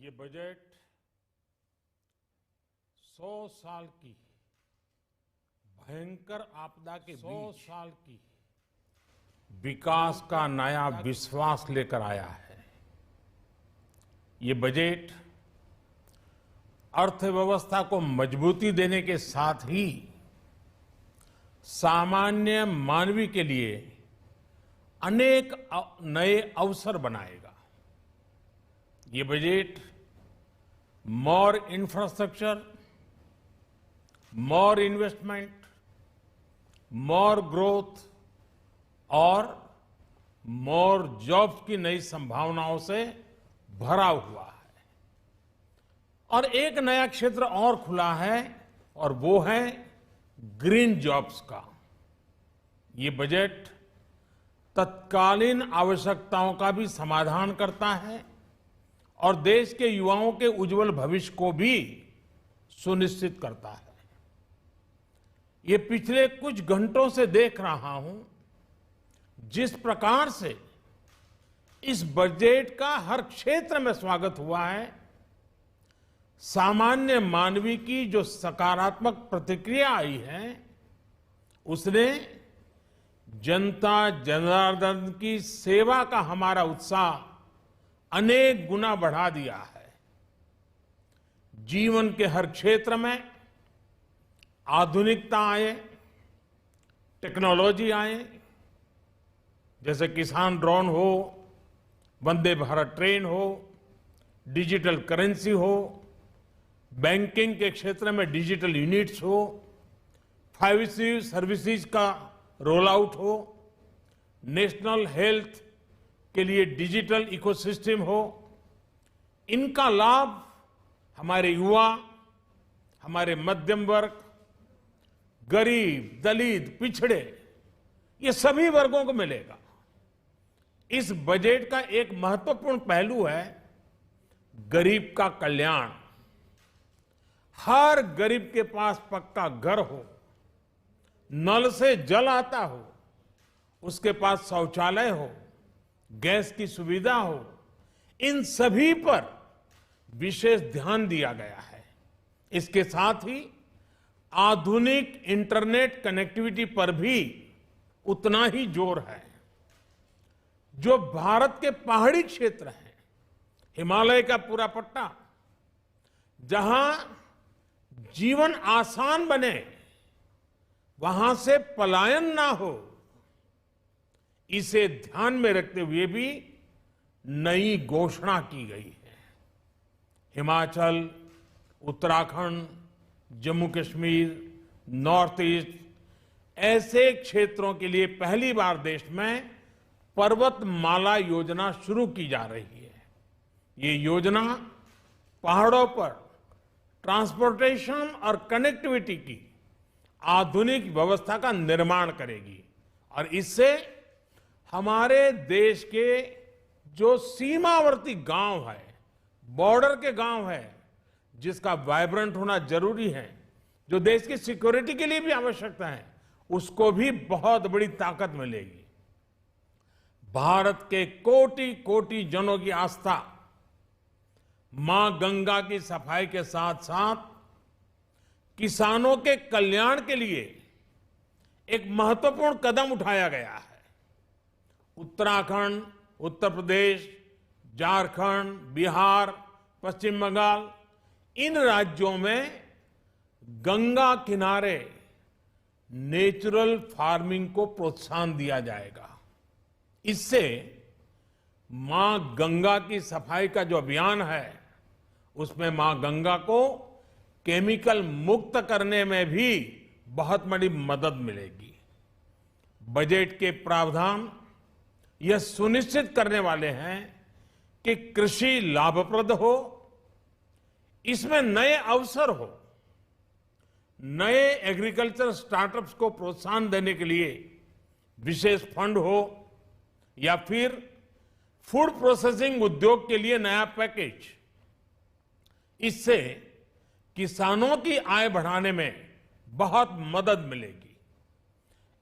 ये बजट 100 साल की भयंकर आपदा के 100 साल की विकास का नया विश्वास लेकर आया है। ये बजट अर्थव्यवस्था को मजबूती देने के साथ ही सामान्य मानवी के लिए अनेक नए अवसर बनाएगा। ये बजट मोर इंफ्रास्ट्रक्चर, मोर इन्वेस्टमेंट, मोर ग्रोथ और मोर जॉब्स की नई संभावनाओं से भरा हुआ है। और एक नया क्षेत्र और खुला है और वो है ग्रीन जॉब्स का। ये बजट तत्कालीन आवश्यकताओं का भी समाधान करता है और देश के युवाओं के उज्जवल भविष्य को भी सुनिश्चित करता है। ये पिछले कुछ घंटों से देख रहा हूं जिस प्रकार से इस बजट का हर क्षेत्र में स्वागत हुआ है। सामान्य मानवी की जो सकारात्मक प्रतिक्रिया आई है उसने जनता जनार्दन की सेवा का हमारा उत्साह अनेक गुना बढ़ा दिया है। जीवन के हर क्षेत्र में आधुनिकता आए, टेक्नोलॉजी आए, जैसे किसान ड्रोन हो, वंदे भारत ट्रेन हो, डिजिटल करेंसी हो, बैंकिंग के क्षेत्र में डिजिटल यूनिट्स हो, 5G सर्विसेज का रोल आउट हो, नेशनल हेल्थ के लिए डिजिटल इकोसिस्टम हो। इनका लाभ हमारे युवा, हमारे मध्यम वर्ग, गरीब, दलित, पिछड़े, ये सभी वर्गों को मिलेगा। इस बजट का एक महत्वपूर्ण पहलू है गरीब का कल्याण। हर गरीब के पास पक्का घर हो, नल से जल आता हो, उसके पास शौचालय हो, गैस की सुविधा हो, इन सभी पर विशेष ध्यान दिया गया है। इसके साथ ही आधुनिक इंटरनेट कनेक्टिविटी पर भी उतना ही जोर है। जो भारत के पहाड़ी क्षेत्र हैं, हिमालय का पूरा पट्टा, जहां जीवन आसान बने, वहां से पलायन ना हो, इसे ध्यान में रखते हुए भी नई घोषणा की गई है। हिमाचल, उत्तराखंड, जम्मू कश्मीर, नॉर्थ ईस्ट ऐसे क्षेत्रों के लिए पहली बार देश में पर्वतमाला योजना शुरू की जा रही है। ये योजना पहाड़ों पर ट्रांसपोर्टेशन और कनेक्टिविटी की आधुनिक व्यवस्था का निर्माण करेगी और इससे हमारे देश के जो सीमावर्ती गांव है, बॉर्डर के गांव है, जिसका वाइब्रेंट होना जरूरी है, जो देश की सिक्योरिटी के लिए भी आवश्यकता है, उसको भी बहुत बड़ी ताकत मिलेगी। भारत के कोटि कोटि जनों की आस्था मां गंगा की सफाई के साथ साथ किसानों के कल्याण के लिए एक महत्वपूर्ण कदम उठाया गया है। उत्तराखंड, उत्तर प्रदेश, झारखंड, बिहार, पश्चिम बंगाल, इन राज्यों में गंगा किनारे नेचुरल फार्मिंग को प्रोत्साहन दिया जाएगा। इससे मां गंगा की सफाई का जो अभियान है, उसमें मां गंगा को केमिकल मुक्त करने में भी बहुत बड़ी मदद मिलेगी। बजट के प्रावधान यह सुनिश्चित करने वाले हैं कि कृषि लाभप्रद हो, इसमें नए अवसर हो, नए एग्रीकल्चर स्टार्टअप्स को प्रोत्साहन देने के लिए विशेष फंड हो या फिर फूड प्रोसेसिंग उद्योग के लिए नया पैकेज। इससे किसानों की आय बढ़ाने में बहुत मदद मिलेगी।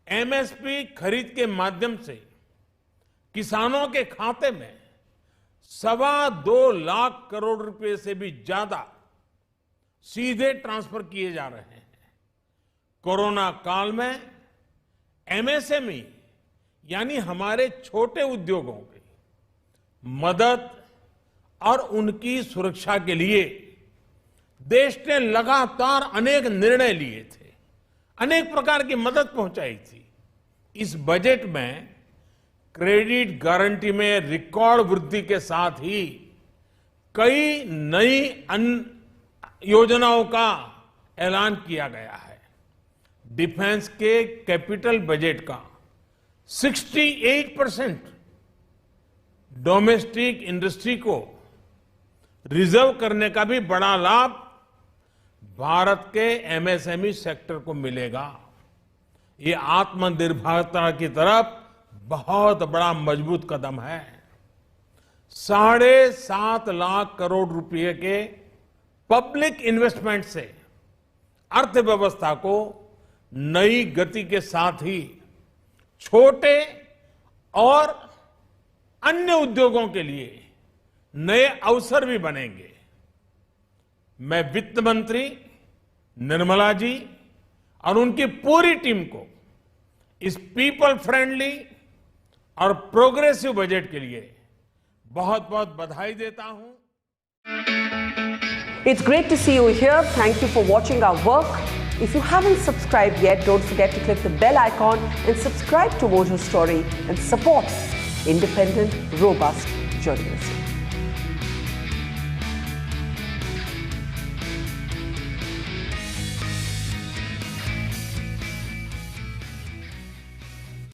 एमएसपी खरीद के माध्यम से किसानों के खाते में 2.25 लाख करोड़ रुपए से भी ज्यादा सीधे ट्रांसफर किए जा रहे हैं। कोरोना काल में एमएसएमई यानी हमारे छोटे उद्योगों की मदद और उनकी सुरक्षा के लिए देश ने लगातार अनेक निर्णय लिए थे, अनेक प्रकार की मदद पहुंचाई थी। इस बजट में क्रेडिट गारंटी में रिकॉर्ड वृद्धि के साथ ही कई नई योजनाओं का ऐलान किया गया है। डिफेंस के कैपिटल बजट का 68% डोमेस्टिक इंडस्ट्री को रिजर्व करने का भी बड़ा लाभ भारत के एमएसएमई सेक्टर को मिलेगा। ये आत्मनिर्भरता की तरफ बहुत बड़ा मजबूत कदम है। 7.5 लाख करोड़ रुपए के पब्लिक इन्वेस्टमेंट से अर्थव्यवस्था को नई गति के साथ ही छोटे और अन्य उद्योगों के लिए नए अवसर भी बनेंगे। मैं वित्त मंत्री निर्मला जी और उनकी पूरी टीम को इस पीपल फ्रेंडली और प्रोग्रेसिव बजट के लिए बहुत बहुत बधाई देता हूं। It's great to see you here. Thank you for watching our work. If you haven't subscribed yet, don't forget to click the bell icon and subscribe to Mojo Story and support independent, robust journalism.